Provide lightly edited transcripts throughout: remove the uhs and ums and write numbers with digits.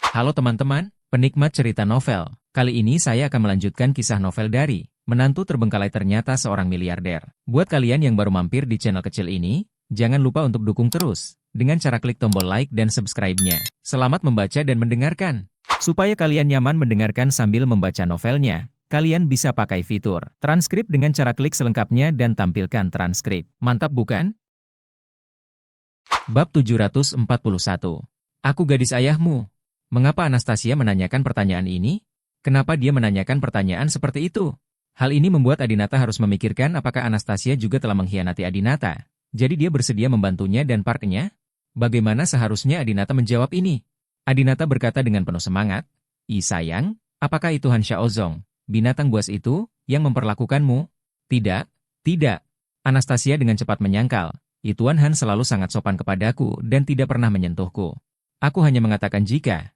Halo teman-teman, penikmat cerita novel. Kali ini saya akan melanjutkan kisah novel dari Menantu Terbengkalai Ternyata Seorang Miliarder. Buat kalian yang baru mampir di channel kecil ini, jangan lupa untuk dukung terus dengan cara klik tombol like dan subscribe-nya. Selamat membaca dan mendengarkan. Supaya kalian nyaman mendengarkan sambil membaca novelnya, kalian bisa pakai fitur transkrip dengan cara klik selengkapnya dan tampilkan transkrip. Mantap bukan? Bab 741. Aku gadis ayahmu. Mengapa Anastasia menanyakan pertanyaan ini? Kenapa dia menanyakan pertanyaan seperti itu? Hal ini membuat Adinata harus memikirkan apakah Anastasia juga telah mengkhianati Adinata. Jadi dia bersedia membantunya dan Park-nya? Bagaimana seharusnya Adinata menjawab ini? Adinata berkata dengan penuh semangat, sayang, apakah itu Han Xiaozong, binatang buas itu, yang memperlakukanmu? Tidak, tidak. Anastasia dengan cepat menyangkal, Tuan Han selalu sangat sopan kepadaku dan tidak pernah menyentuhku. Aku hanya mengatakan jika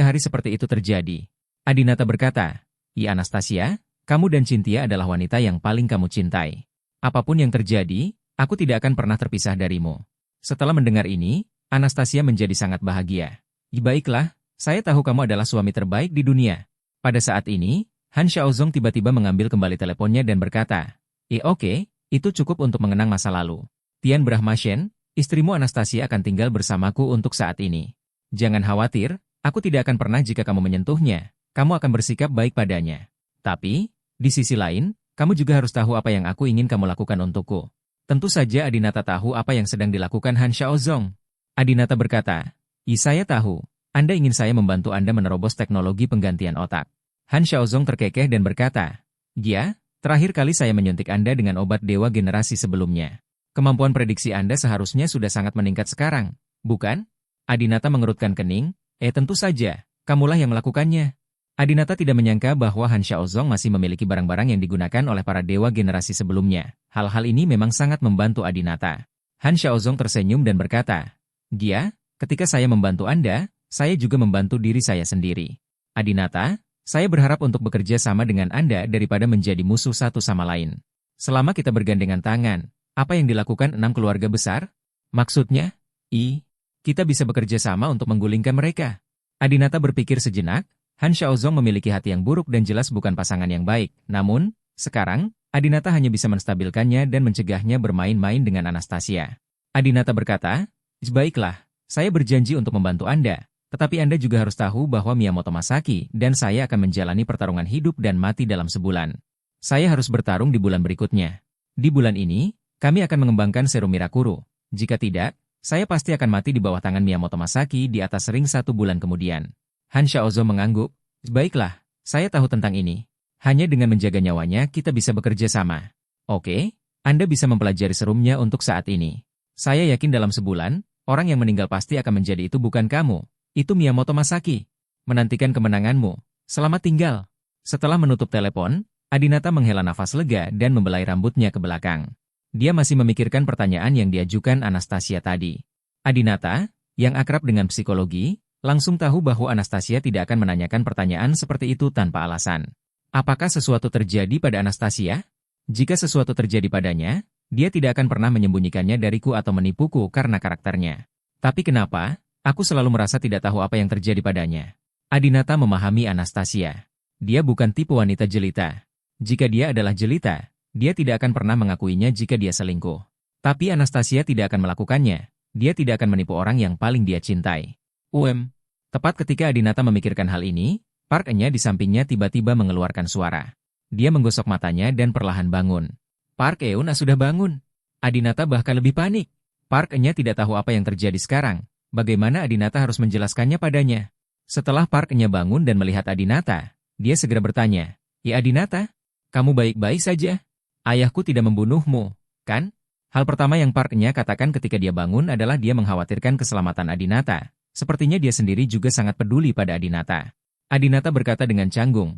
hari seperti itu terjadi. Adinata berkata, Anastasia, kamu dan Cynthia adalah wanita yang paling kamu cintai. Apapun yang terjadi, aku tidak akan pernah terpisah darimu. Setelah mendengar ini, Anastasia menjadi sangat bahagia. Baiklah, saya tahu kamu adalah suami terbaik di dunia. Pada saat ini, Han Xiaozong tiba-tiba mengambil kembali teleponnya dan berkata, oke, itu cukup untuk mengenang masa lalu. Tian Brahmashen, istrimu Anastasia akan tinggal bersamaku untuk saat ini. Jangan khawatir, aku tidak akan pernah jika kamu menyentuhnya, kamu akan bersikap baik padanya. Tapi, di sisi lain, kamu juga harus tahu apa yang aku ingin kamu lakukan untukku. Tentu saja Adinata tahu apa yang sedang dilakukan Han Xiaozong. Adinata berkata, saya tahu, Anda ingin saya membantu Anda menerobos teknologi penggantian otak. Han Xiaozong terkekeh dan berkata, ya, terakhir kali saya menyuntik Anda dengan obat dewa generasi sebelumnya. Kemampuan prediksi Anda seharusnya sudah sangat meningkat sekarang, bukan? Adinata mengerutkan kening, tentu saja, kamulah yang melakukannya. Adinata tidak menyangka bahwa Han Xiaozong masih memiliki barang-barang yang digunakan oleh para dewa generasi sebelumnya. Hal-hal ini memang sangat membantu Adinata. Han Xiaozong tersenyum dan berkata, ketika saya membantu Anda, saya juga membantu diri saya sendiri. Adinata, saya berharap untuk bekerja sama dengan Anda daripada menjadi musuh satu sama lain. Selama kita bergandengan tangan, apa yang dilakukan 6 keluarga besar? Maksudnya, kita bisa bekerja sama untuk menggulingkan mereka. Adinata berpikir sejenak, Han Xiaozong memiliki hati yang buruk dan jelas bukan pasangan yang baik. Namun, sekarang, Adinata hanya bisa menstabilkannya dan mencegahnya bermain-main dengan Anastasia. Adinata berkata, baiklah, saya berjanji untuk membantu Anda, tetapi Anda juga harus tahu bahwa Miyamoto Masaki dan saya akan menjalani pertarungan hidup dan mati dalam sebulan. Saya harus bertarung di bulan berikutnya. Di bulan ini, kami akan mengembangkan serum Mirakuru. Jika tidak, saya pasti akan mati di bawah tangan Miyamoto Masaki di atas ring 1 bulan kemudian. Han Xiaozong mengangguk, baiklah, saya tahu tentang ini. Hanya dengan menjaga nyawanya kita bisa bekerja sama. Oke, Anda bisa mempelajari serumnya untuk saat ini. Saya yakin dalam sebulan, orang yang meninggal pasti akan menjadi itu bukan kamu. Itu Miyamoto Masaki. Menantikan kemenanganmu. Selamat tinggal. Setelah menutup telepon, Adinata menghela nafas lega dan membelai rambutnya ke belakang. Dia masih memikirkan pertanyaan yang diajukan Anastasia tadi. Adinata, yang akrab dengan psikologi, langsung tahu bahwa Anastasia tidak akan menanyakan pertanyaan seperti itu tanpa alasan. Apakah sesuatu terjadi pada Anastasia? Jika sesuatu terjadi padanya, dia tidak akan pernah menyembunyikannya dariku atau menipuku karena karakternya. Tapi kenapa? Aku selalu merasa tidak tahu apa yang terjadi padanya. Adinata memahami Anastasia. Dia bukan tipe wanita jelita. Jika dia adalah jelita, dia tidak akan pernah mengakuinya jika dia selingkuh. Tapi Anastasia tidak akan melakukannya. Dia tidak akan menipu orang yang paling dia cintai. Tepat ketika Adinata memikirkan hal ini, Park-nya di sampingnya tiba-tiba mengeluarkan suara. Dia menggosok matanya dan perlahan bangun. Park-eun sudah bangun. Adinata bahkan lebih panik. Park-nya tidak tahu apa yang terjadi sekarang. Bagaimana Adinata harus menjelaskannya padanya? Setelah Park-nya bangun dan melihat Adinata, dia segera bertanya, Adinata, kamu baik-baik saja? Ayahku tidak membunuhmu, kan? Hal pertama yang Park-nya katakan ketika dia bangun adalah dia mengkhawatirkan keselamatan Adinata. Sepertinya dia sendiri juga sangat peduli pada Adinata. Adinata berkata dengan canggung,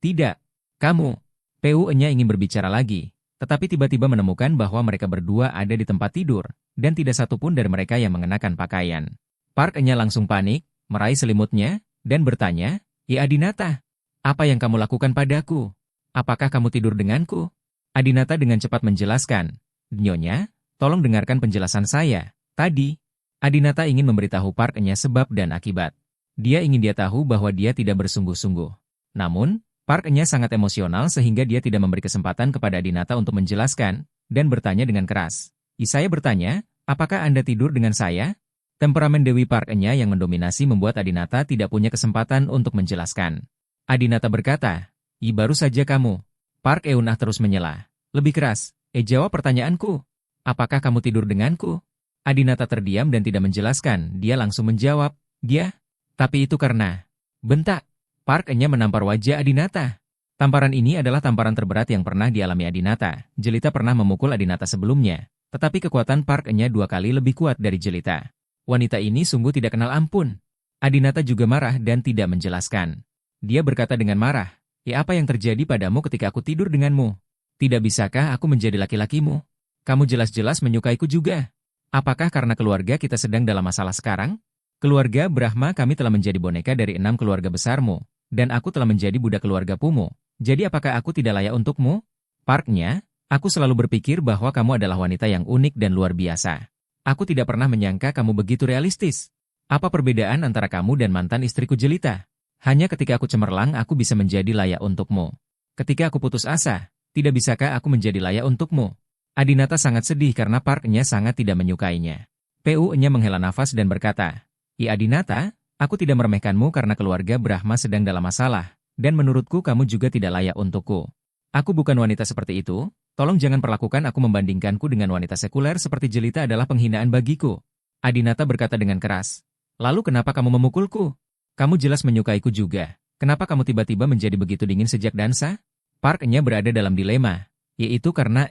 tidak. Kamu. PU-nya ingin berbicara lagi, tetapi tiba-tiba menemukan bahwa mereka berdua ada di tempat tidur, dan tidak satupun dari mereka yang mengenakan pakaian. Park-nya langsung panik, meraih selimutnya, dan bertanya, Adinata, apa yang kamu lakukan padaku? Apakah kamu tidur denganku? Adinata dengan cepat menjelaskan, Nyonya, tolong dengarkan penjelasan saya. Tadi, Adinata ingin memberitahu Park-nya sebab dan akibat. Dia ingin dia tahu bahwa dia tidak bersungguh-sungguh. Namun, Park-nya sangat emosional sehingga dia tidak memberi kesempatan kepada Adinata untuk menjelaskan, dan bertanya dengan keras. Saya bertanya, apakah Anda tidur dengan saya? Temperamen Dewi Park-nya yang mendominasi membuat Adinata tidak punya kesempatan untuk menjelaskan. Adinata berkata, baru saja kamu. Park Eun-ah terus menyela. Lebih keras, jawab pertanyaanku. Apakah kamu tidur denganku? Adinata terdiam dan tidak menjelaskan, dia langsung menjawab, dia. Tapi itu karena. Bentak. Park-nya menampar wajah Adinata. Tamparan ini adalah tamparan terberat yang pernah dialami Adinata. Jelita pernah memukul Adinata sebelumnya, tetapi kekuatan Park-nya 2 kali lebih kuat dari Jelita. Wanita ini sungguh tidak kenal ampun. Adinata juga marah dan tidak menjelaskan. Dia berkata dengan marah, apa yang terjadi padamu ketika aku tidur denganmu? Tidak bisakah aku menjadi laki-lakimu? Kamu jelas-jelas menyukaiku juga. Apakah karena keluarga kita sedang dalam masalah sekarang? Keluarga Brahma kami telah menjadi boneka dari 6 keluarga besarmu. Dan aku telah menjadi budak keluarga Pumu. Jadi apakah aku tidak layak untukmu? Park-nya, aku selalu berpikir bahwa kamu adalah wanita yang unik dan luar biasa. Aku tidak pernah menyangka kamu begitu realistis. Apa perbedaan antara kamu dan mantan istriku Jelita? Hanya ketika aku cemerlang aku bisa menjadi layak untukmu. Ketika aku putus asa, tidak bisakah aku menjadi layak untukmu? Adinata sangat sedih karena Park-nya sangat tidak menyukainya. PU-nya menghela nafas dan berkata, Adinata, aku tidak meremehkanmu karena keluarga Brahma sedang dalam masalah, dan menurutku kamu juga tidak layak untukku. Aku bukan wanita seperti itu, tolong jangan perlakukan aku membandingkanku dengan wanita sekuler seperti Jelita adalah penghinaan bagiku. Adinata berkata dengan keras. Lalu kenapa kamu memukulku? Kamu jelas menyukaiku juga. Kenapa kamu tiba-tiba menjadi begitu dingin sejak dansa? Park-nya berada dalam dilema. Itu karena.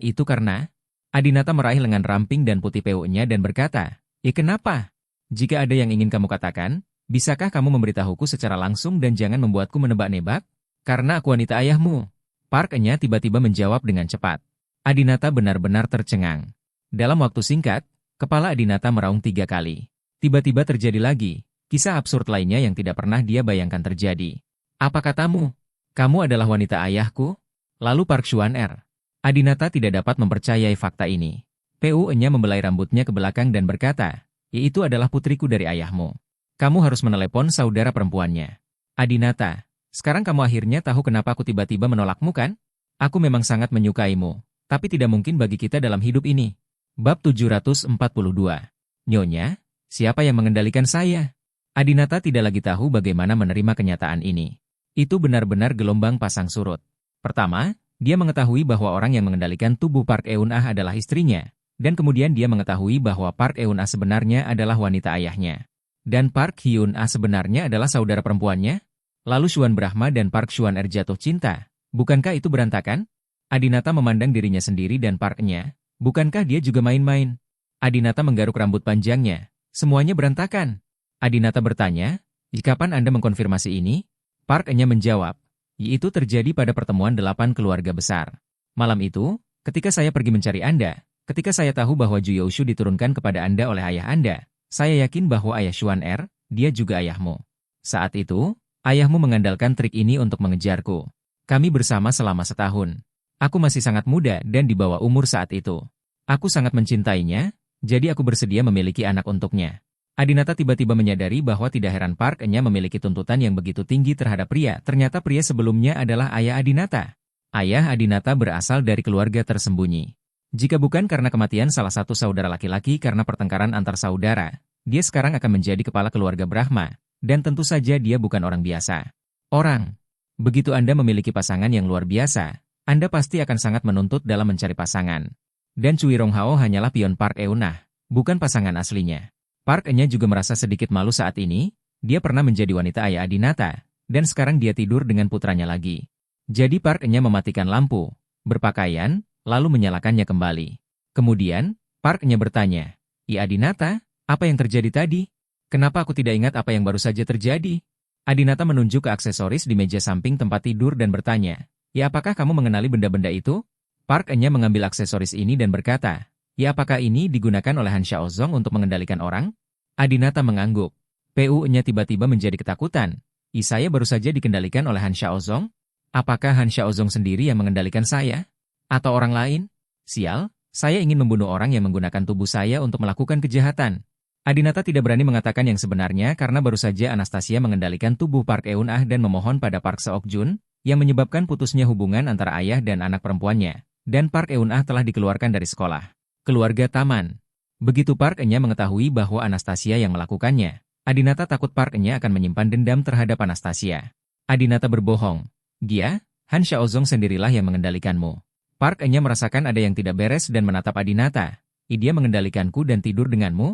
Adinata meraih lengan ramping dan putih PU-nya dan berkata, kenapa? Jika ada yang ingin kamu katakan, bisakah kamu memberitahuku secara langsung dan jangan membuatku menebak-nebak? Karena aku wanita ayahmu. Park-nya tiba-tiba menjawab dengan cepat. Adinata benar-benar tercengang. Dalam waktu singkat, kepala Adinata meraung 3 kali. Tiba-tiba terjadi lagi, kisah absurd lainnya yang tidak pernah dia bayangkan terjadi. Apa katamu? Kamu adalah wanita ayahku? Lalu Park Chuan-er. Adinata tidak dapat mempercayai fakta ini. PU-nya membelai rambutnya ke belakang dan berkata, itu adalah putriku dari ayahmu. Kamu harus menelepon saudara perempuannya. Adinata, sekarang kamu akhirnya tahu kenapa aku tiba-tiba menolakmu kan? Aku memang sangat menyukaimu, tapi tidak mungkin bagi kita dalam hidup ini. Bab 742. Nyonya, siapa yang mengendalikan saya? Adinata tidak lagi tahu bagaimana menerima kenyataan ini. Itu benar-benar gelombang pasang surut. Pertama, dia mengetahui bahwa orang yang mengendalikan tubuh Park Eun-ah adalah istrinya. Dan kemudian dia mengetahui bahwa Park Eun-ah sebenarnya adalah wanita ayahnya. Dan Park Hyun-ah sebenarnya adalah saudara perempuannya? Lalu Xuan Brahma dan Park Chuan-er jatuh cinta. Bukankah itu berantakan? Adinata memandang dirinya sendiri dan Park-nya. Bukankah dia juga main-main? Adinata menggaruk rambut panjangnya. Semuanya berantakan. Adinata bertanya, kapan Anda mengkonfirmasi ini? Park-nya menjawab, itu terjadi pada pertemuan 8 keluarga besar. Malam itu, ketika saya pergi mencari Anda, ketika saya tahu bahwa Ju Youshu diturunkan kepada Anda oleh ayah Anda, saya yakin bahwa ayah Chuan-er, dia juga ayahmu. Saat itu, ayahmu mengandalkan trik ini untuk mengejarku. Kami bersama selama setahun. Aku masih sangat muda dan di bawah umur saat itu. Aku sangat mencintainya, jadi aku bersedia memiliki anak untuknya. Adinata tiba-tiba menyadari bahwa tidak heran Park-nya memiliki tuntutan yang begitu tinggi terhadap pria. Ternyata pria sebelumnya adalah ayah Adinata. Ayah Adinata berasal dari keluarga tersembunyi. Jika bukan karena kematian salah satu saudara laki-laki karena pertengkaran antar saudara, dia sekarang akan menjadi kepala keluarga Brahma, dan tentu saja dia bukan orang biasa. Begitu Anda memiliki pasangan yang luar biasa, Anda pasti akan sangat menuntut dalam mencari pasangan. Dan Cui Ronghao hanyalah pion Park Eun-ah, bukan pasangan aslinya. Park-nya juga merasa sedikit malu saat ini, dia pernah menjadi wanita ayah Adinata, dan sekarang dia tidur dengan putranya lagi. Jadi Park-nya mematikan lampu, berpakaian, lalu menyalakannya kembali. Kemudian, Park-nya bertanya, Adinata, apa yang terjadi tadi? Kenapa aku tidak ingat apa yang baru saja terjadi? Adinata menunjuk ke aksesoris di meja samping tempat tidur dan bertanya, apakah kamu mengenali benda-benda itu? Park-nya mengambil aksesoris ini dan berkata, apakah ini digunakan oleh Han Xiaozong untuk mengendalikan orang? Adinata mengangguk. PU-nya tiba-tiba menjadi ketakutan. Saya baru saja dikendalikan oleh Han Xiaozong? Apakah Han Xiaozong sendiri yang mengendalikan saya? Atau orang lain? Sial, saya ingin membunuh orang yang menggunakan tubuh saya untuk melakukan kejahatan. Adinata tidak berani mengatakan yang sebenarnya karena baru saja Anastasia mengendalikan tubuh Park Eun-ah dan memohon pada Park Seok-jun, yang menyebabkan putusnya hubungan antara ayah dan anak perempuannya, dan Park Eun-ah telah dikeluarkan dari sekolah. Keluarga Taman. Begitu Park Eun-nya mengetahui bahwa Anastasia yang melakukannya, Adinata takut Park Eun-nya akan menyimpan dendam terhadap Anastasia. Adinata berbohong. Dia, Han Xiaozong sendirilah yang mengendalikanmu. Park Eun-nya merasakan ada yang tidak beres dan menatap Adinata. Dia mengendalikanku dan tidur denganmu?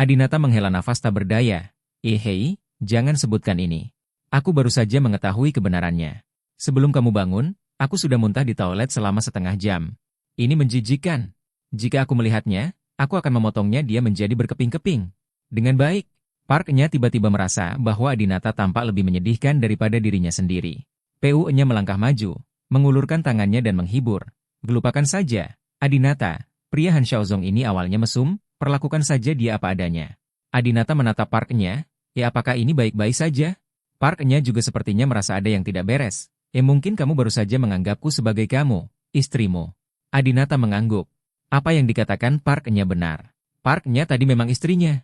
Adinata menghela nafas tak berdaya. Hei, jangan sebutkan ini. Aku baru saja mengetahui kebenarannya. Sebelum kamu bangun, aku sudah muntah di toilet selama setengah jam. Ini menjijikkan. Jika aku melihatnya, aku akan memotongnya dia menjadi berkeping-keping. Dengan baik, Park Eun-nya tiba-tiba merasa bahwa Adinata tampak lebih menyedihkan daripada dirinya sendiri. Pu Eun-nya melangkah maju, mengulurkan tangannya dan menghibur. Gelupakan saja, Adinata, pria Han Xiaozong ini awalnya mesum, perlakukan saja dia apa adanya. Adinata menatap Park Eun-nya, apakah ini baik-baik saja? Park Eun-nya juga sepertinya merasa ada yang tidak beres. Mungkin kamu baru saja menganggapku sebagai kamu, istrimu. Adinata mengangguk. Apa yang dikatakan Park Eun-nya benar. Park Eun-nya tadi memang istrinya.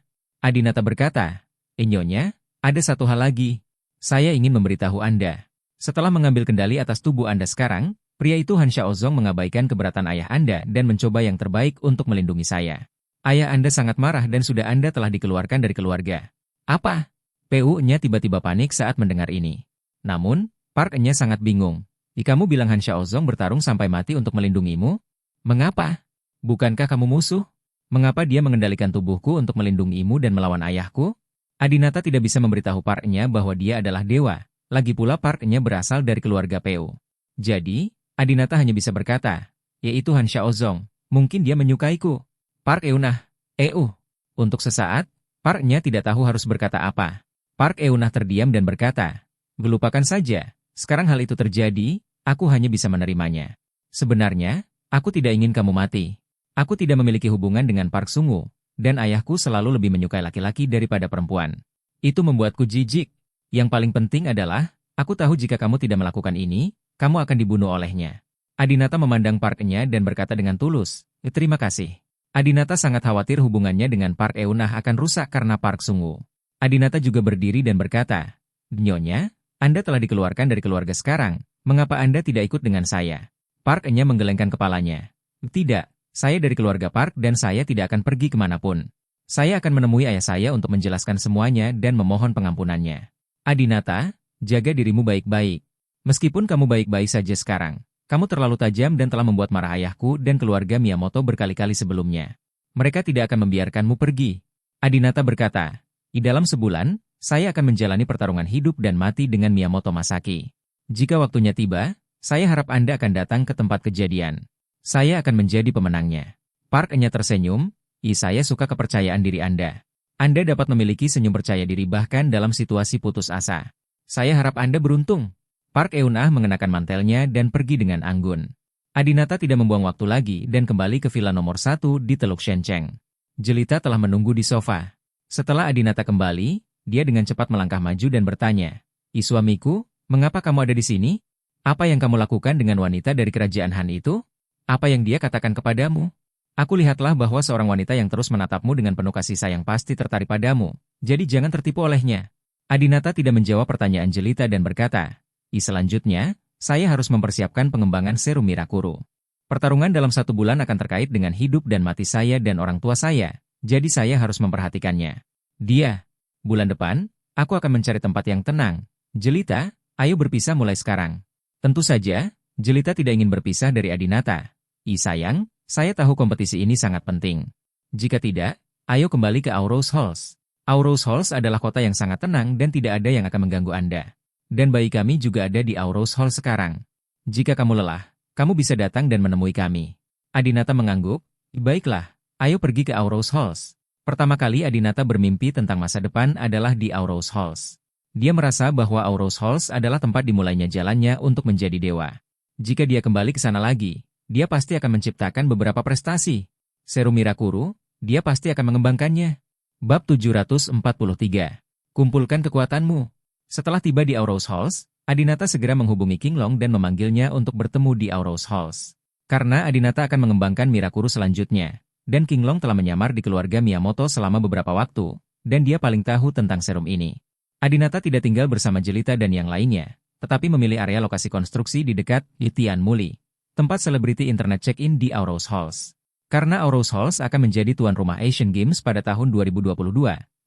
Adinata berkata, Nyonya, ada satu hal lagi. Saya ingin memberitahu Anda. Setelah mengambil kendali atas tubuh Anda sekarang, pria itu Han Xiaozong mengabaikan keberatan ayah Anda dan mencoba yang terbaik untuk melindungi saya. Ayah Anda sangat marah dan sudah Anda telah dikeluarkan dari keluarga. Apa? Pu Eun-nya tiba-tiba panik saat mendengar ini. Namun, Park Eun-nya sangat bingung. Kamu bilang Han Xiaozong bertarung sampai mati untuk melindungimu? Mengapa? Bukankah kamu musuh? Mengapa dia mengendalikan tubuhku untuk melindungimu dan melawan ayahku? Adinata tidak bisa memberitahu Park Eun-nya bahwa dia adalah dewa. Lagi pula Park Eun-nya berasal dari keluarga Pu. Jadi, Adinata hanya bisa berkata, yaitu Han Xiaozong, mungkin dia menyukaiku. Park Eun-ah, Untuk sesaat, Park Eun-nya tidak tahu harus berkata apa. Park Eun-ah terdiam dan berkata, gelupakan saja, sekarang hal itu terjadi, aku hanya bisa menerimanya. Sebenarnya, aku tidak ingin kamu mati. Aku tidak memiliki hubungan dengan Park Sungu, dan ayahku selalu lebih menyukai laki-laki daripada perempuan. Itu membuatku jijik. Yang paling penting adalah, aku tahu jika kamu tidak melakukan ini, kamu akan dibunuh olehnya. Adinata memandang Park Eun-nya dan berkata dengan tulus, terima kasih. Adinata sangat khawatir hubungannya dengan Park Eun-ah akan rusak karena Park Sungu. Adinata juga berdiri dan berkata, Nyonya, Anda telah dikeluarkan dari keluarga sekarang, mengapa Anda tidak ikut dengan saya? Park Eun-nya menggelengkan kepalanya. Tidak, saya dari keluarga Park dan saya tidak akan pergi kemanapun. Saya akan menemui ayah saya untuk menjelaskan semuanya dan memohon pengampunannya. Adinata, jaga dirimu baik-baik. Meskipun kamu baik-baik saja sekarang, kamu terlalu tajam dan telah membuat marah ayahku dan keluarga Miyamoto berkali-kali sebelumnya. Mereka tidak akan membiarkanmu pergi. Adinata berkata, di dalam sebulan, saya akan menjalani pertarungan hidup dan mati dengan Miyamoto Masaki. Jika waktunya tiba, saya harap Anda akan datang ke tempat kejadian. Saya akan menjadi pemenangnya. Park Eun-nya tersenyum, saya suka kepercayaan diri Anda. Anda dapat memiliki senyum percaya diri bahkan dalam situasi putus asa. Saya harap Anda beruntung. Park Eun-ah mengenakan mantelnya dan pergi dengan anggun. Adinata tidak membuang waktu lagi dan kembali ke villa nomor 1 di Teluk Shencheng. Jelita telah menunggu di sofa. Setelah Adinata kembali, dia dengan cepat melangkah maju dan bertanya, suamiku, mengapa kamu ada di sini? Apa yang kamu lakukan dengan wanita dari kerajaan Han itu? Apa yang dia katakan kepadamu? Aku lihatlah bahwa seorang wanita yang terus menatapmu dengan penuh kasih sayang pasti tertarik padamu, jadi jangan tertipu olehnya. Adinata tidak menjawab pertanyaan Jelita dan berkata, selanjutnya, saya harus mempersiapkan pengembangan serum Mirakuru. Pertarungan dalam 1 bulan akan terkait dengan hidup dan mati saya dan orang tua saya, jadi saya harus memperhatikannya. Bulan depan, aku akan mencari tempat yang tenang. Jelita, ayo berpisah mulai sekarang. Tentu saja, Jelita tidak ingin berpisah dari Adinata. Sayang, saya tahu kompetisi ini sangat penting. Jika tidak, ayo kembali ke Aurose Halls. Aurose Halls adalah kota yang sangat tenang dan tidak ada yang akan mengganggu Anda. Dan bayi kami juga ada di Aurose Hall sekarang. Jika kamu lelah, kamu bisa datang dan menemui kami. Adinata mengangguk, baiklah, ayo pergi ke Aurose Halls. Pertama kali Adinata bermimpi tentang masa depan adalah di Aurose Halls. Dia merasa bahwa Aurose Halls adalah tempat dimulainya jalannya untuk menjadi dewa. Jika dia kembali ke sana lagi, dia pasti akan menciptakan beberapa prestasi. Serum Mirakuru, dia pasti akan mengembangkannya. Bab 743. Kumpulkan kekuatanmu. Setelah tiba di Aurose Halls, Adinata segera menghubungi King Long dan memanggilnya untuk bertemu di Aurose Halls. Karena Adinata akan mengembangkan Mirakuru selanjutnya, dan Qinglong telah menyamar di keluarga Miyamoto selama beberapa waktu, dan dia paling tahu tentang serum ini. Adinata tidak tinggal bersama Jelita dan yang lainnya, tetapi memilih area lokasi konstruksi di dekat Tian Muli, tempat selebriti internet check-in di Aurous Halls. Karena Aurous Halls akan menjadi tuan rumah Asian Games pada tahun 2022,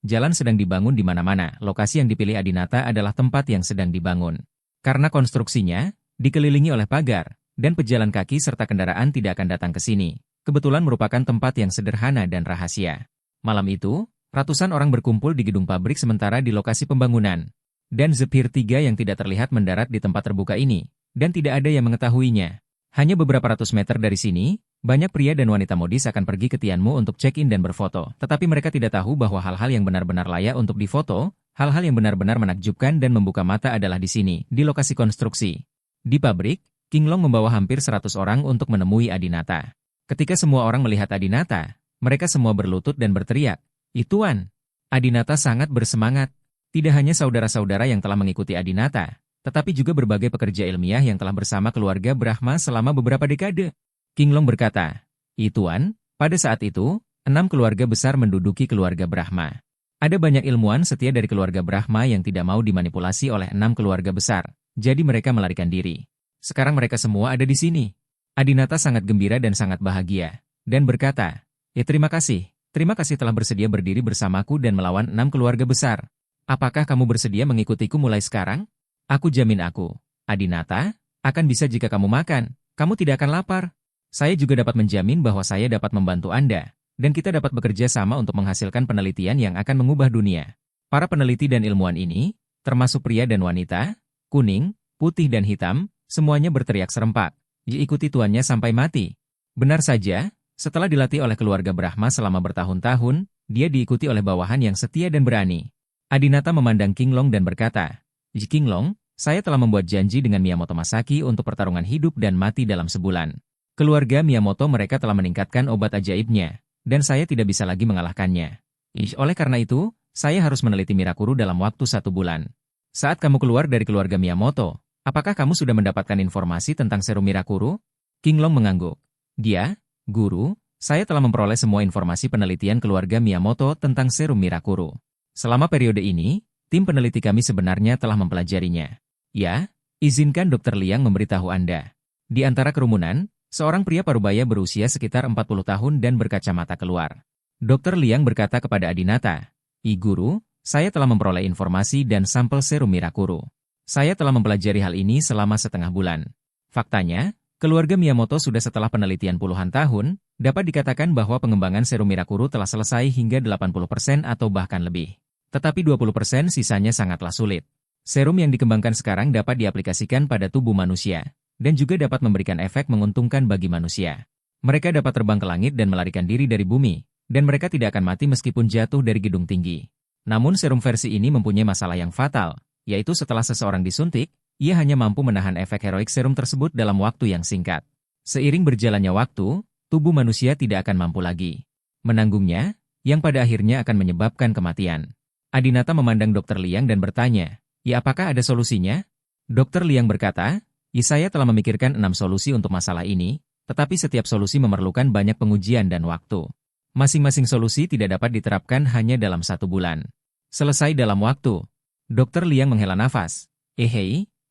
jalan sedang dibangun di mana-mana. Lokasi yang dipilih Adinata adalah tempat yang sedang dibangun. Karena konstruksinya dikelilingi oleh pagar, dan pejalan kaki serta kendaraan tidak akan datang ke sini. Kebetulan merupakan tempat yang sederhana dan rahasia. Malam itu, ratusan orang berkumpul di gedung pabrik sementara di lokasi pembangunan. Dan Zephyr 3 yang tidak terlihat mendarat di tempat terbuka ini, dan tidak ada yang mengetahuinya. Hanya beberapa ratus meter dari sini, banyak pria dan wanita modis akan pergi ke Tianmu untuk check-in dan berfoto. Tetapi mereka tidak tahu bahwa hal-hal yang benar-benar layak untuk difoto, hal-hal yang benar-benar menakjubkan dan membuka mata adalah di sini, di lokasi konstruksi. Di pabrik, Qinglong membawa hampir 100 orang untuk menemui Adinata. Ketika semua orang melihat Adinata, mereka semua berlutut dan berteriak, "Ituan!" Adinata sangat bersemangat. Tidak hanya saudara-saudara yang telah mengikuti Adinata, tetapi juga berbagai pekerja ilmiah yang telah bersama keluarga Brahma selama beberapa dekade. Qinglong berkata, "Ituan, pada saat itu, 6 keluarga besar menduduki keluarga Brahma. Ada banyak ilmuwan setia dari keluarga Brahma yang tidak mau dimanipulasi oleh 6 keluarga besar, jadi mereka melarikan diri. Sekarang mereka semua ada di sini." Adinata sangat gembira dan sangat bahagia, dan berkata, terima kasih telah bersedia berdiri bersamaku dan melawan 6 keluarga besar. Apakah kamu bersedia mengikutiku mulai sekarang? Aku jamin Adinata, akan bisa jika kamu makan, kamu tidak akan lapar. Saya juga dapat menjamin bahwa saya dapat membantu Anda, dan kita dapat bekerja sama untuk menghasilkan penelitian yang akan mengubah dunia. Para peneliti dan ilmuwan ini, termasuk pria dan wanita, kuning, putih dan hitam, semuanya berteriak serempak. Diikuti tuannya sampai mati. Benar saja, setelah dilatih oleh keluarga Brahma selama bertahun-tahun, dia diikuti oleh bawahan yang setia dan berani. Adinata memandang Qinglong dan berkata, "Qinglong, saya telah membuat janji dengan Miyamoto Masaki untuk pertarungan hidup dan mati dalam sebulan. Keluarga Miyamoto mereka telah meningkatkan obat ajaibnya, dan saya tidak bisa lagi mengalahkannya. Oleh karena itu, saya harus meneliti Mirakuru dalam waktu 1 bulan. Saat kamu keluar dari keluarga Miyamoto, apakah kamu sudah mendapatkan informasi tentang serum Mirakuru?" Qinglong mengangguk. Guru, saya telah memperoleh semua informasi penelitian keluarga Miyamoto tentang serum Mirakuru. Selama periode ini, tim peneliti kami sebenarnya telah mempelajarinya. Ya, izinkan Dr. Liang memberitahu Anda. Di antara kerumunan, seorang pria parubaya berusia sekitar 40 tahun dan berkacamata keluar. Dr. Liang berkata kepada Adinata, Guru, saya telah memperoleh informasi dan sampel serum Mirakuru. Saya telah mempelajari hal ini selama setengah bulan. Faktanya, keluarga Miyamoto sudah setelah penelitian puluhan tahun, dapat dikatakan bahwa pengembangan serum Mirakuru telah selesai hingga 80% atau bahkan lebih. Tetapi 20% sisanya sangatlah sulit. Serum yang dikembangkan sekarang dapat diaplikasikan pada tubuh manusia, dan juga dapat memberikan efek menguntungkan bagi manusia. Mereka dapat terbang ke langit dan melarikan diri dari bumi, dan mereka tidak akan mati meskipun jatuh dari gedung tinggi. Namun serum versi ini mempunyai masalah yang fatal, yaitu setelah seseorang disuntik, ia hanya mampu menahan efek heroik serum tersebut dalam waktu yang singkat. Seiring berjalannya waktu, tubuh manusia tidak akan mampu lagi menanggungnya, yang pada akhirnya akan menyebabkan kematian. Adinata memandang Dr. Liang dan bertanya, apakah ada solusinya? Dr. Liang berkata, saya telah memikirkan 6 solusi untuk masalah ini, tetapi setiap solusi memerlukan banyak pengujian dan waktu. Masing-masing solusi tidak dapat diterapkan hanya dalam 1 bulan. Selesai dalam waktu. Dr. Liang menghela nafas.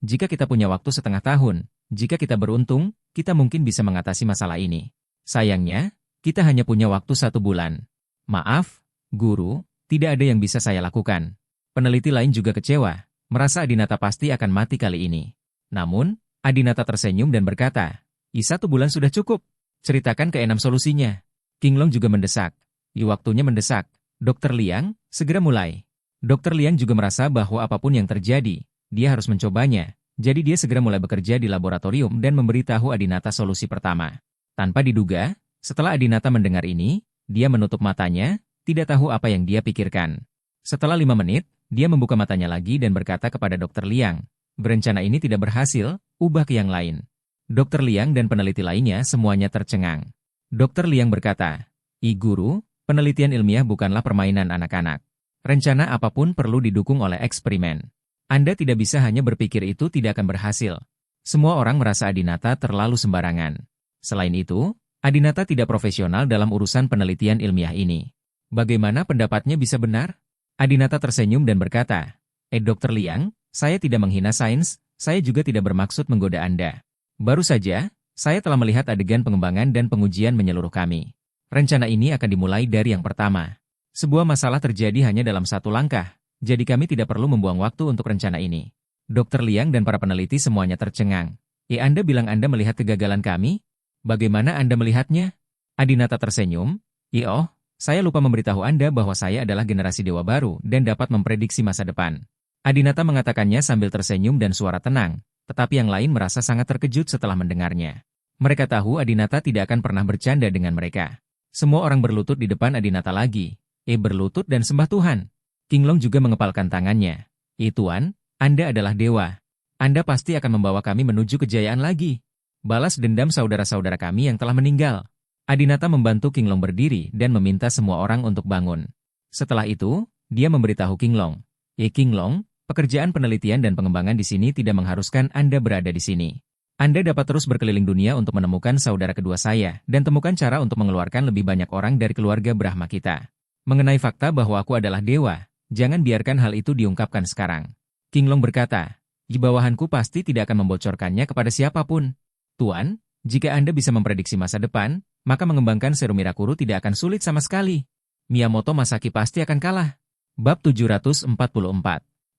Jika kita punya waktu setengah tahun, jika kita beruntung, kita mungkin bisa mengatasi masalah ini. Sayangnya, kita hanya punya waktu 1 bulan. Maaf, Guru, tidak ada yang bisa saya lakukan. Peneliti lain juga kecewa, merasa Adinata pasti akan mati kali ini. Namun, Adinata tersenyum dan berkata, 1 bulan sudah cukup. Ceritakan ke-6 solusinya. Qinglong juga mendesak. Waktunya mendesak. Dr. Liang, segera mulai. Dr. Liang juga merasa bahwa apapun yang terjadi, dia harus mencobanya. Jadi dia segera mulai bekerja di laboratorium dan memberitahu Adinata solusi pertama. Tanpa diduga, setelah Adinata mendengar ini, dia menutup matanya, tidak tahu apa yang dia pikirkan. Setelah 5 menit, dia membuka matanya lagi dan berkata kepada Dr. Liang, berencana ini tidak berhasil, ubah ke yang lain. Dr. Liang dan peneliti lainnya semuanya tercengang. Dr. Liang berkata, Guru, penelitian ilmiah bukanlah permainan anak-anak. Rencana apapun perlu didukung oleh eksperimen. Anda tidak bisa hanya berpikir itu tidak akan berhasil. Semua orang merasa Adinata terlalu sembarangan. Selain itu, Adinata tidak profesional dalam urusan penelitian ilmiah ini. Bagaimana pendapatnya bisa benar? Adinata tersenyum dan berkata, Dr. Liang, saya tidak menghina sains, saya juga tidak bermaksud menggoda Anda. Baru saja, saya telah melihat adegan pengembangan dan pengujian menyeluruh kami. Rencana ini akan dimulai dari yang pertama. Sebuah masalah terjadi hanya dalam satu langkah, jadi kami tidak perlu membuang waktu untuk rencana ini. Dr. Liang dan para peneliti semuanya tercengang. Anda bilang Anda melihat kegagalan kami? Bagaimana Anda melihatnya? Adinata tersenyum. Oh, saya lupa memberitahu Anda bahwa saya adalah generasi dewa baru dan dapat memprediksi masa depan. Adinata mengatakannya sambil tersenyum dan suara tenang, tetapi yang lain merasa sangat terkejut setelah mendengarnya. Mereka tahu Adinata tidak akan pernah bercanda dengan mereka. Semua orang berlutut di depan Adinata lagi. Berlutut dan sembah Tuhan. Qinglong juga mengepalkan tangannya. Tuan, Anda adalah dewa. Anda pasti akan membawa kami menuju kejayaan lagi. Balas dendam saudara-saudara kami yang telah meninggal. Adinata membantu Qinglong berdiri dan meminta semua orang untuk bangun. Setelah itu, dia memberitahu Qinglong. Qinglong, pekerjaan penelitian dan pengembangan di sini tidak mengharuskan Anda berada di sini. Anda dapat terus berkeliling dunia untuk menemukan saudara kedua saya dan temukan cara untuk mengeluarkan lebih banyak orang dari keluarga Brahma kita. Mengenai fakta bahwa aku adalah dewa, jangan biarkan hal itu diungkapkan sekarang. Qinglong berkata, di bawahanku pasti tidak akan membocorkannya kepada siapapun. Tuan, jika Anda bisa memprediksi masa depan, maka mengembangkan serum Mirakuru tidak akan sulit sama sekali. Miyamoto Masaki pasti akan kalah. Bab 744.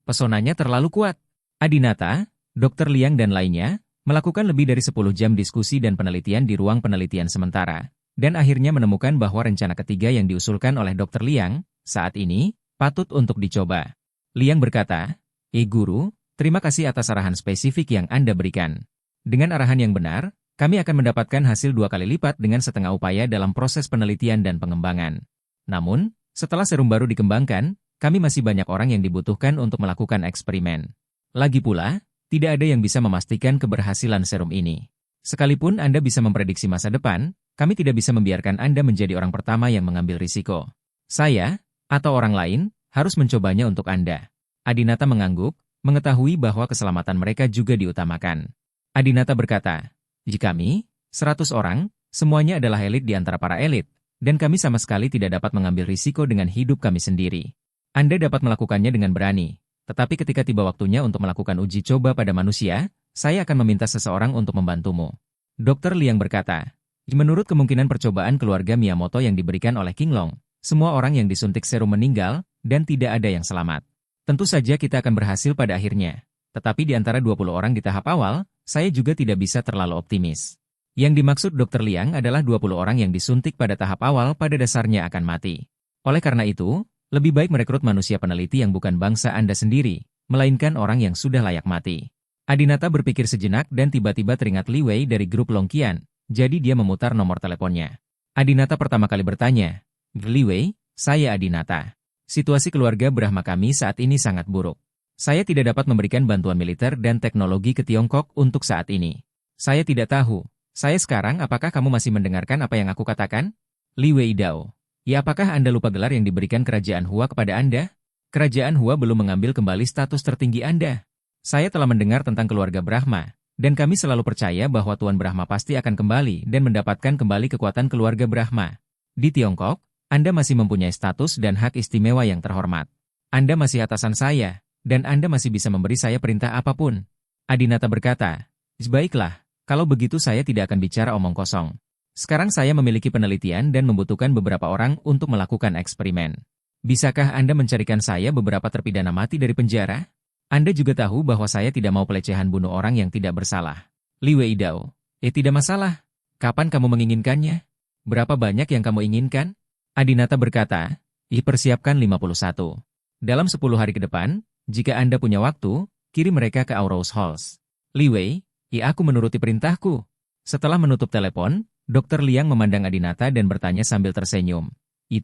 Pesonanya terlalu kuat. Adinata, Dr. Liang dan lainnya, melakukan lebih dari 10 jam diskusi dan penelitian di ruang penelitian sementara, dan akhirnya menemukan bahwa rencana ketiga yang diusulkan oleh Dr. Liang, saat ini, patut untuk dicoba. Liang berkata, Guru, terima kasih atas arahan spesifik yang Anda berikan. Dengan arahan yang benar, kami akan mendapatkan hasil 2 kali lipat dengan setengah upaya dalam proses penelitian dan pengembangan. Namun, setelah serum baru dikembangkan, kami masih banyak orang yang dibutuhkan untuk melakukan eksperimen. Lagi pula, tidak ada yang bisa memastikan keberhasilan serum ini. Sekalipun Anda bisa memprediksi masa depan, kami tidak bisa membiarkan Anda menjadi orang pertama yang mengambil risiko. Saya, atau orang lain, harus mencobanya untuk Anda. Adinata mengangguk, mengetahui bahwa keselamatan mereka juga diutamakan. Adinata berkata, jika kami, 100 orang, semuanya adalah elit di antara para elit, dan kami sama sekali tidak dapat mengambil risiko dengan hidup kami sendiri. Anda dapat melakukannya dengan berani, tetapi ketika tiba waktunya untuk melakukan uji coba pada manusia, saya akan meminta seseorang untuk membantumu. Dr. Liang berkata, menurut kemungkinan percobaan keluarga Miyamoto yang diberikan oleh Qinglong, semua orang yang disuntik serum meninggal, dan tidak ada yang selamat. Tentu saja kita akan berhasil pada akhirnya. Tetapi di antara 20 orang di tahap awal, saya juga tidak bisa terlalu optimis. Yang dimaksud Dr. Liang adalah 20 orang yang disuntik pada tahap awal pada dasarnya akan mati. Oleh karena itu, lebih baik merekrut manusia peneliti yang bukan bangsa Anda sendiri, melainkan orang yang sudah layak mati. Adinata berpikir sejenak dan tiba-tiba teringat Li Wei dari grup Longqian, jadi dia memutar nomor teleponnya. Adinata pertama kali bertanya, Li Wei, saya Adinata. Situasi keluarga Brahma kami saat ini sangat buruk. Saya tidak dapat memberikan bantuan militer dan teknologi ke Tiongkok untuk saat ini. Saya tidak tahu. Saya sekarang apakah kamu masih mendengarkan apa yang aku katakan? Li Wei Dao. Ya apakah Anda lupa gelar yang diberikan Kerajaan Hua kepada Anda? Kerajaan Hua belum mengambil kembali status tertinggi Anda. Saya telah mendengar tentang keluarga Brahma, dan kami selalu percaya bahwa Tuan Brahma pasti akan kembali dan mendapatkan kembali kekuatan keluarga Brahma. Di Tiongkok, Anda masih mempunyai status dan hak istimewa yang terhormat. Anda masih atasan saya, dan Anda masih bisa memberi saya perintah apapun. Adinata berkata, baiklah, kalau begitu saya tidak akan bicara omong kosong. Sekarang saya memiliki penelitian dan membutuhkan beberapa orang untuk melakukan eksperimen. Bisakah Anda mencarikan saya beberapa terpidana mati dari penjara? Anda juga tahu bahwa saya tidak mau pelecehan bunuh orang yang tidak bersalah. Li Wei Dao, tidak masalah. Kapan kamu menginginkannya? Berapa banyak yang kamu inginkan? Adinata berkata, persiapkan 51. Dalam 10 hari ke depan, jika Anda punya waktu, kirim mereka ke Aurous Halls. Li Wei, aku menuruti perintahku. Setelah menutup telepon, Dr. Liang memandang Adinata dan bertanya sambil tersenyum.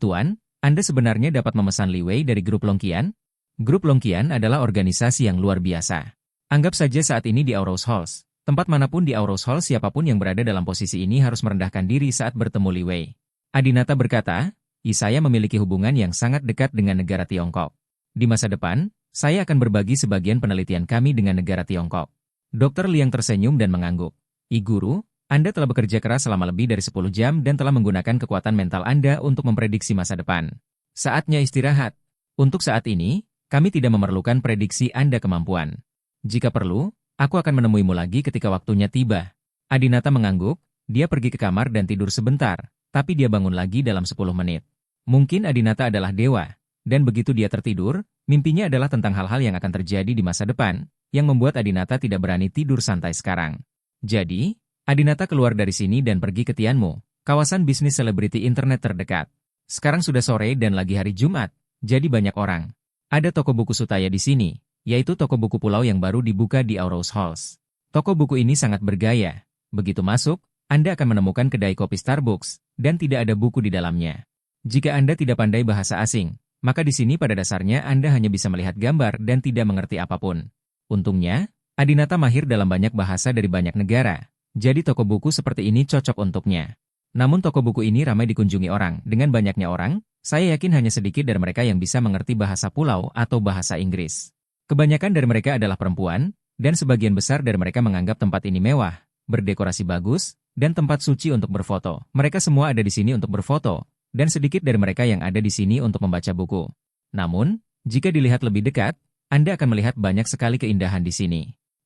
Tuan, Anda sebenarnya dapat memesan Li Wei dari grup Longqian? Grup Longqian adalah organisasi yang luar biasa. Anggap saja saat ini di Aurous Halls. Tempat manapun di Aurous Halls siapapun yang berada dalam posisi ini harus merendahkan diri saat bertemu Li Wei. Adinata berkata, saya memiliki hubungan yang sangat dekat dengan negara Tiongkok. Di masa depan, saya akan berbagi sebagian penelitian kami dengan negara Tiongkok. Dr. Liang tersenyum dan mengangguk. Guru, Anda telah bekerja keras selama lebih dari 10 jam dan telah menggunakan kekuatan mental Anda untuk memprediksi masa depan. Saatnya istirahat. Untuk saat ini, kami tidak memerlukan prediksi Anda kemampuan. Jika perlu, aku akan menemuimu lagi ketika waktunya tiba. Adinata mengangguk, dia pergi ke kamar dan tidur sebentar, tapi dia bangun lagi dalam 10 menit. Mungkin Adinata adalah dewa, dan begitu dia tertidur, mimpinya adalah tentang hal-hal yang akan terjadi di masa depan, yang membuat Adinata tidak berani tidur santai sekarang. Jadi, Adinata keluar dari sini dan pergi ke Tianmu, kawasan bisnis selebriti internet terdekat. Sekarang sudah sore dan lagi hari Jumat, jadi banyak orang. Ada toko buku Sutaya di sini, yaitu toko buku pulau yang baru dibuka di Aurous Halls. Toko buku ini sangat bergaya. Begitu masuk, Anda akan menemukan kedai kopi Starbucks, dan tidak ada buku di dalamnya. Jika Anda tidak pandai bahasa asing, maka di sini pada dasarnya Anda hanya bisa melihat gambar dan tidak mengerti apapun. Untungnya, Adinata mahir dalam banyak bahasa dari banyak negara. Jadi toko buku seperti ini cocok untuknya. Namun toko buku ini ramai dikunjungi orang. Dengan banyaknya orang, saya yakin hanya sedikit dari mereka yang bisa mengerti bahasa pulau atau bahasa Inggris. Kebanyakan dari mereka adalah perempuan, dan sebagian besar dari mereka menganggap tempat ini mewah, berdekorasi bagus, dan tempat suci untuk berfoto. Mereka semua ada di sini untuk berfoto, dan sedikit dari mereka yang ada di sini untuk membaca buku. Namun, jika dilihat lebih dekat, Anda akan melihat banyak sekali keindahan di sini.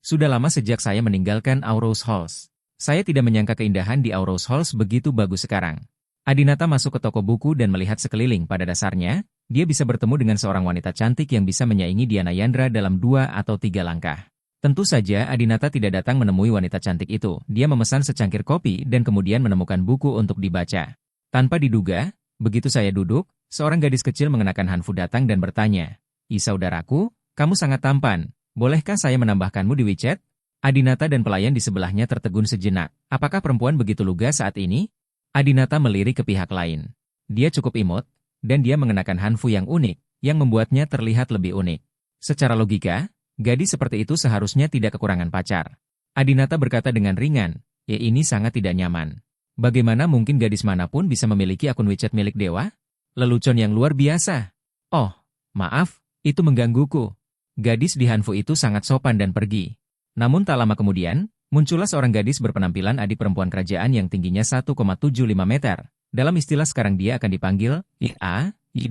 Sudah lama sejak saya meninggalkan Aurous Halls. Saya tidak menyangka keindahan di Aurous Halls begitu bagus sekarang. Adinata masuk ke toko buku dan melihat sekeliling. Pada dasarnya, dia bisa bertemu dengan seorang wanita cantik yang bisa menyaingi Diana Yandra dalam 2 atau 3 langkah. Tentu saja Adinata tidak datang menemui wanita cantik itu. Dia memesan secangkir kopi dan kemudian menemukan buku untuk dibaca. Tanpa diduga, begitu saya duduk, seorang gadis kecil mengenakan hanfu datang dan bertanya, saudaraku, kamu sangat tampan. Bolehkah saya menambahkanmu di WeChat?" Adinata dan pelayan di sebelahnya tertegun sejenak. Apakah perempuan begitu lugas saat ini? Adinata melirik ke pihak lain. Dia cukup imut, dan dia mengenakan hanfu yang unik, yang membuatnya terlihat lebih unik. Secara logika, gadis seperti itu seharusnya tidak kekurangan pacar. Adinata berkata dengan ringan, ini sangat tidak nyaman. Bagaimana mungkin gadis manapun bisa memiliki akun WeChat milik dewa? Lelucon yang luar biasa. Oh, maaf, itu menggangguku. Gadis di hanfu itu sangat sopan dan pergi. Namun tak lama kemudian, muncullah seorang gadis berpenampilan adik perempuan kerajaan yang tingginya 1,75 meter. Dalam istilah sekarang dia akan dipanggil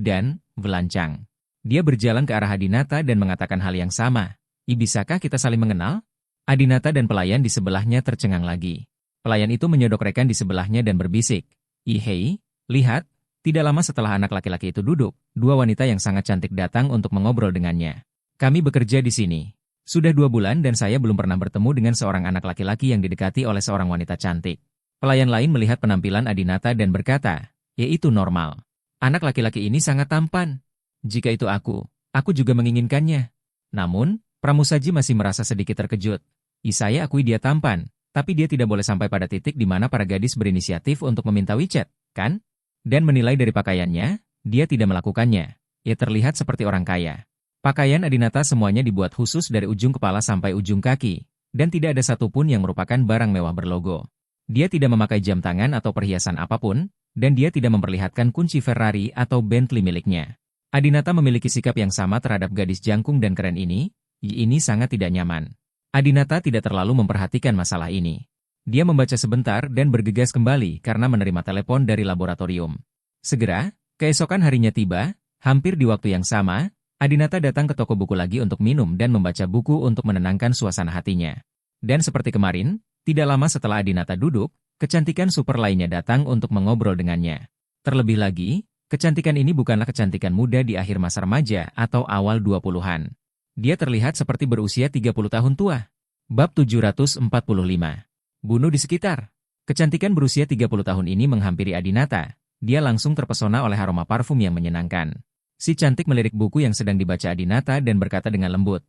dan Velancang. Dia berjalan ke arah Adinata dan mengatakan hal yang sama. Bisakah kita saling mengenal? Adinata dan pelayan di sebelahnya tercengang lagi. Pelayan itu menyodok rekan di sebelahnya dan berbisik. Hei, lihat, tidak lama setelah anak laki-laki itu duduk, 2 wanita yang sangat cantik datang untuk mengobrol dengannya. Kami bekerja di sini. Sudah 2 bulan dan saya belum pernah bertemu dengan seorang anak laki-laki yang didekati oleh seorang wanita cantik. Pelayan lain melihat penampilan Adinata dan berkata, itu normal. Anak laki-laki ini sangat tampan. Jika itu aku juga menginginkannya. Namun, Pramusaji masih merasa sedikit terkejut. Saya akui dia tampan, tapi dia tidak boleh sampai pada titik di mana para gadis berinisiatif untuk meminta WeChat, kan? Dan menilai dari pakaiannya, dia tidak melakukannya. Ia terlihat seperti orang kaya. Pakaian Adinata semuanya dibuat khusus dari ujung kepala sampai ujung kaki, dan tidak ada satupun yang merupakan barang mewah berlogo. Dia tidak memakai jam tangan atau perhiasan apapun, dan dia tidak memperlihatkan kunci Ferrari atau Bentley miliknya. Adinata memiliki sikap yang sama terhadap gadis jangkung dan keren ini. Ini sangat tidak nyaman. Adinata tidak terlalu memperhatikan masalah ini. Dia membaca sebentar dan bergegas kembali karena menerima telepon dari laboratorium. Segera, keesokan harinya tiba, hampir di waktu yang sama, Adinata datang ke toko buku lagi untuk minum dan membaca buku untuk menenangkan suasana hatinya. Dan seperti kemarin, tidak lama setelah Adinata duduk, kecantikan super lainnya datang untuk mengobrol dengannya. Terlebih lagi, kecantikan ini bukanlah kecantikan muda di akhir masa remaja atau awal 20-an. Dia terlihat seperti berusia 30 tahun tua. Bab 745. Bunuh di sekitar. Kecantikan berusia 30 tahun ini menghampiri Adinata. Dia langsung terpesona oleh aroma parfum yang menyenangkan. Si cantik melirik buku yang sedang dibaca Adinata dan berkata dengan lembut,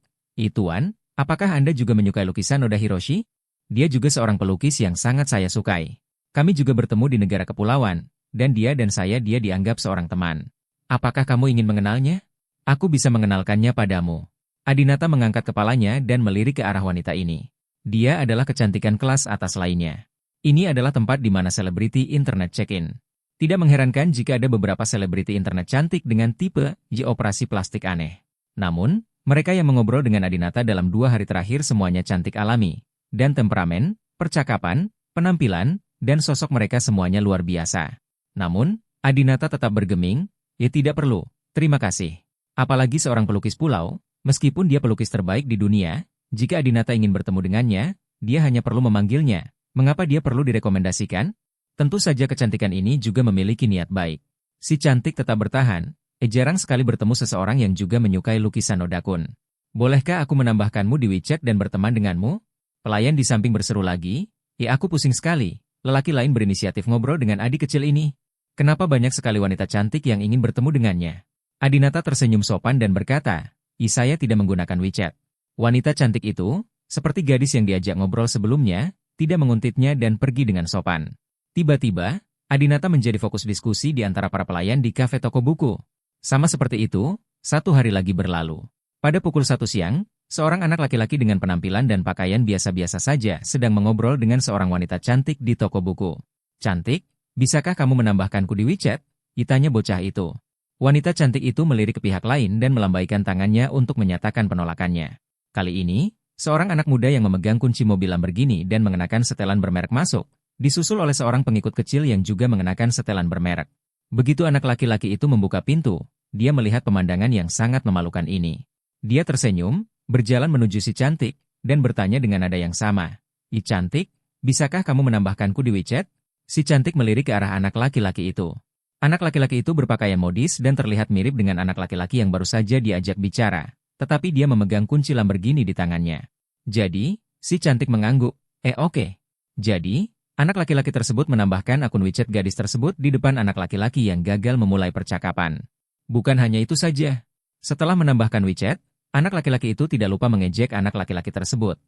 Tuan, apakah Anda juga menyukai lukisan Oda Hiroshi? Dia juga seorang pelukis yang sangat saya sukai. Kami juga bertemu di negara kepulauan, dan dia dianggap seorang teman. Apakah kamu ingin mengenalnya? Aku bisa mengenalkannya padamu. Adinata mengangkat kepalanya dan melirik ke arah wanita ini. Dia adalah kecantikan kelas atas lainnya. Ini adalah tempat di mana selebriti internet check-in. Tidak mengherankan jika ada beberapa selebriti internet cantik dengan tipe operasi plastik aneh. Namun, mereka yang mengobrol dengan Adinata dalam 2 hari terakhir semuanya cantik alami. Dan temperamen, percakapan, Penampilan dan sosok mereka semuanya luar biasa. Namun, Adinata tetap bergeming, "Ya tidak perlu, terima kasih." Apalagi seorang pelukis pulau, meskipun dia pelukis terbaik di dunia, jika Adinata ingin bertemu dengannya, dia hanya perlu memanggilnya. Mengapa dia perlu direkomendasikan? Tentu saja kecantikan ini juga memiliki niat baik. Si cantik tetap bertahan, jarang sekali bertemu seseorang yang juga menyukai lukisan Nodakun. "Bolehkah aku menambahkanmu di WeChat dan berteman denganmu?" Pelayan di samping berseru lagi, aku pusing sekali." Lelaki lain berinisiatif ngobrol dengan adik kecil ini. Kenapa banyak sekali wanita cantik yang ingin bertemu dengannya? Adinata tersenyum sopan dan berkata, Saya tidak menggunakan WeChat." Wanita cantik itu, seperti gadis yang diajak ngobrol sebelumnya, tidak menguntitnya dan pergi dengan sopan. Tiba-tiba, Adinata menjadi fokus diskusi di antara para pelayan di kafe toko buku. Sama seperti itu, satu hari lagi berlalu. Pada pukul 1 siang, seorang anak laki-laki dengan penampilan dan pakaian biasa-biasa saja sedang mengobrol dengan seorang wanita cantik di toko buku. "Cantik, bisakah kamu menambahkanku di WeChat?" Tanya bocah itu. Wanita cantik itu melirik ke pihak lain dan melambaikan tangannya untuk menyatakan penolakannya. Kali ini, seorang anak muda yang memegang kunci mobil Lamborghini dan mengenakan setelan bermerek masuk, disusul oleh seorang pengikut kecil yang juga mengenakan setelan bermerek. Begitu anak laki-laki itu membuka pintu, dia melihat pemandangan yang sangat memalukan ini. Dia tersenyum, berjalan menuju si cantik, dan bertanya dengan nada yang sama. Cantik, bisakah kamu menambahkanku di WeChat?" Si cantik melirik ke arah anak laki-laki itu. Anak laki-laki itu berpakaian modis dan terlihat mirip dengan anak laki-laki yang baru saja diajak bicara, tetapi dia memegang kunci Lamborghini di tangannya. Jadi, si cantik mengangguk. Oke. Jadi, anak laki-laki tersebut menambahkan akun WeChat gadis tersebut di depan anak laki-laki yang gagal memulai percakapan. Bukan hanya itu saja. Setelah menambahkan WeChat, anak laki-laki itu tidak lupa mengejek anak laki-laki tersebut.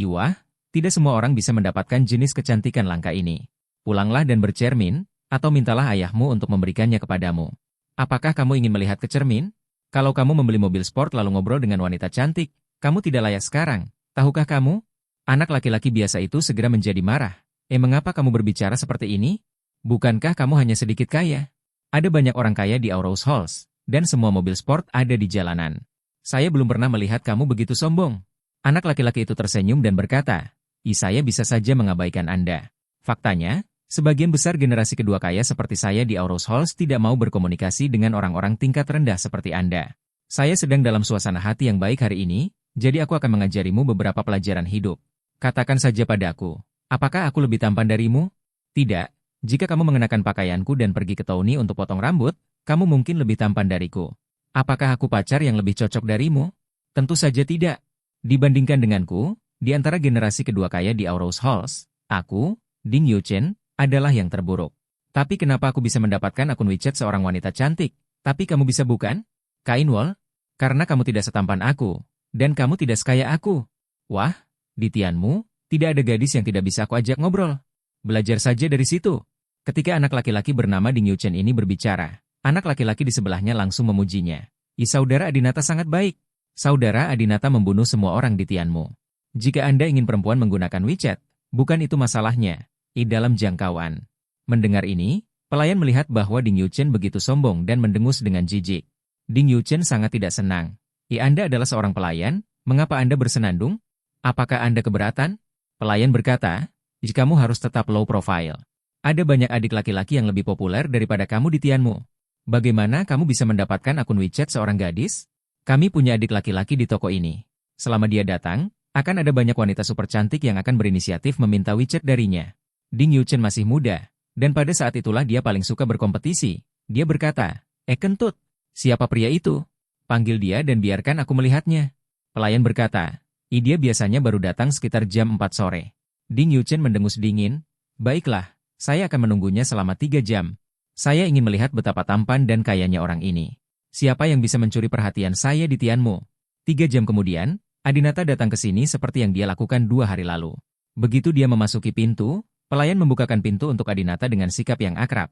"Wah, tidak semua orang bisa mendapatkan jenis kecantikan langka ini. Pulanglah dan bercermin, atau mintalah ayahmu untuk memberikannya kepadamu." "Apakah kamu ingin melihat ke cermin? Kalau kamu membeli mobil sport lalu ngobrol dengan wanita cantik, kamu tidak layak sekarang. Tahukah kamu?" Anak laki-laki biasa itu segera menjadi marah. Mengapa kamu berbicara seperti ini? Bukankah kamu hanya sedikit kaya? Ada banyak orang kaya di Aurous Halls, dan semua mobil sport ada di jalanan. Saya belum pernah melihat kamu begitu sombong." Anak laki-laki itu tersenyum dan berkata, Saya bisa saja mengabaikan Anda. Faktanya, sebagian besar generasi kedua kaya seperti saya di Aurous Halls tidak mau berkomunikasi dengan orang-orang tingkat rendah seperti Anda. Saya sedang dalam suasana hati yang baik hari ini, jadi aku akan mengajarimu beberapa pelajaran hidup. Katakan saja padaku, apakah aku lebih tampan darimu? Tidak. Jika kamu mengenakan pakaianku dan pergi ke Tony untuk potong rambut, kamu mungkin lebih tampan dariku. Apakah aku pacar yang lebih cocok darimu? Tentu saja tidak. Dibandingkan denganku, di antara generasi kedua kaya di Aurous Halls, aku, Ding Yuchen, adalah yang terburuk. Tapi kenapa aku bisa mendapatkan akun WeChat seorang wanita cantik, tapi kamu bisa bukan? Kainwol, karena kamu tidak setampan aku, dan kamu tidak sekaya aku. Wah, di Tianmu, tidak ada gadis yang tidak bisa aku ajak ngobrol. Belajar saja dari situ. Ketika anak laki-laki bernama Ding Yuchen ini berbicara, anak laki-laki di sebelahnya langsung memujinya. Saudara Adinata sangat baik. Saudara Adinata membunuh semua orang di Tianmu. Jika Anda ingin perempuan menggunakan WeChat, bukan itu masalahnya. Dalam jangkauan. Mendengar ini, pelayan melihat bahwa Ding Yuchen begitu sombong dan mendengus dengan jijik. Ding Yuchen sangat tidak senang. Anda adalah seorang pelayan, mengapa Anda bersenandung? Apakah Anda keberatan? Pelayan berkata, kamu harus tetap low profile. Ada banyak adik laki-laki yang lebih populer daripada kamu di Tianmu. Bagaimana kamu bisa mendapatkan akun WeChat seorang gadis? Kami punya adik laki-laki di toko ini. Selama dia datang, akan ada banyak wanita super cantik yang akan berinisiatif meminta WeChat darinya. Ding Yuchen masih muda, dan pada saat itulah dia paling suka berkompetisi. Dia berkata, kentut, siapa pria itu? Panggil dia dan biarkan aku melihatnya. Pelayan berkata, dia biasanya baru datang sekitar jam 4 sore. Ding Yuchen mendengus dingin, baiklah, saya akan menunggunya selama 3 jam. Saya ingin melihat betapa tampan dan kayanya orang ini. Siapa yang bisa mencuri perhatian saya di Tianmu? 3 jam kemudian, Adinata datang ke sini seperti yang dia lakukan 2 hari lalu. Begitu dia memasuki pintu, pelayan membukakan pintu untuk Adinata dengan sikap yang akrab.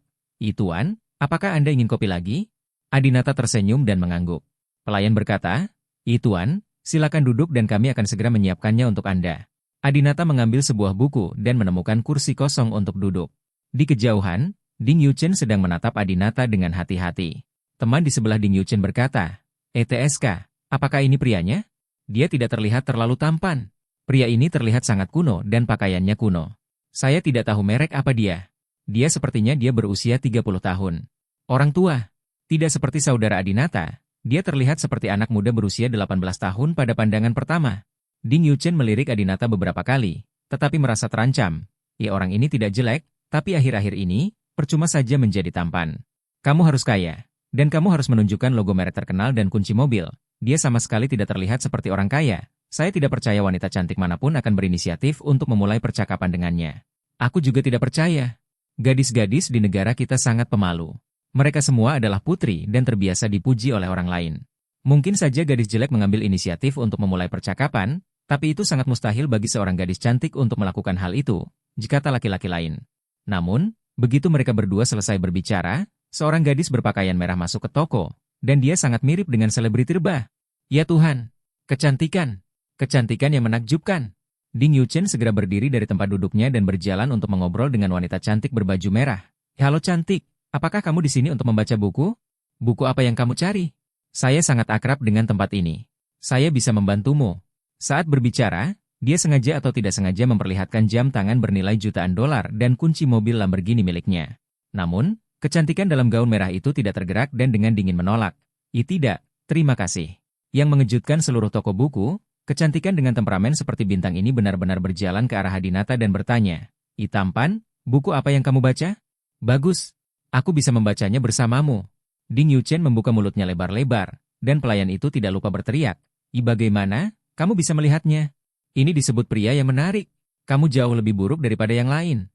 Tuan, apakah Anda ingin kopi lagi? Adinata tersenyum dan mengangguk. Pelayan berkata, Tuan, silakan duduk dan kami akan segera menyiapkannya untuk Anda. Adinata mengambil sebuah buku dan menemukan kursi kosong untuk duduk. Di kejauhan, Ding Yuchen sedang menatap Adinata dengan hati-hati. Teman di sebelah Ding Yuchen berkata, TSK, apakah ini prianya? Dia tidak terlihat terlalu tampan. Pria ini terlihat sangat kuno dan pakaiannya kuno. Saya tidak tahu merek apa dia. Dia sepertinya dia berusia 30 tahun. Orang tua. Tidak seperti saudara Adinata. Dia terlihat seperti anak muda berusia 18 tahun pada pandangan pertama. Ding Yuchen melirik Adinata beberapa kali, tetapi merasa terancam. Ya, orang ini tidak jelek, tapi akhir-akhir ini, percuma saja menjadi tampan. Kamu harus kaya, dan kamu harus menunjukkan logo merek terkenal dan kunci mobil. Dia sama sekali tidak terlihat seperti orang kaya. Saya tidak percaya wanita cantik manapun akan berinisiatif untuk memulai percakapan dengannya. Aku juga tidak percaya. Gadis-gadis di negara kita sangat pemalu. Mereka semua adalah putri dan terbiasa dipuji oleh orang lain. Mungkin saja gadis jelek mengambil inisiatif untuk memulai percakapan, tapi itu sangat mustahil bagi seorang gadis cantik untuk melakukan hal itu, jika tak laki-laki lain. Namun, begitu mereka berdua selesai berbicara, seorang gadis berpakaian merah masuk ke toko, dan dia sangat mirip dengan selebriti rebah. Ya Tuhan, kecantikan! Kecantikan yang menakjubkan! Ding Yuchen segera berdiri dari tempat duduknya dan berjalan untuk mengobrol dengan wanita cantik berbaju merah. Halo cantik, apakah kamu di sini untuk membaca buku? Buku apa yang kamu cari? Saya sangat akrab dengan tempat ini. Saya bisa membantumu. Saat berbicara, dia sengaja atau tidak sengaja memperlihatkan jam tangan bernilai jutaan dolar dan kunci mobil Lamborghini miliknya. Namun, kecantikan dalam gaun merah itu tidak tergerak dan dengan dingin menolak. Tidak, terima kasih. Yang mengejutkan seluruh toko buku, kecantikan dengan temperamen seperti bintang ini benar-benar berjalan ke arah Adinata dan bertanya, Tampan, buku apa yang kamu baca? Bagus, aku bisa membacanya bersamamu. Ding Yuchen membuka mulutnya lebar-lebar, dan pelayan itu tidak lupa berteriak, bagaimana? Kamu bisa melihatnya. Ini disebut pria yang menarik. Kamu jauh lebih buruk daripada yang lain.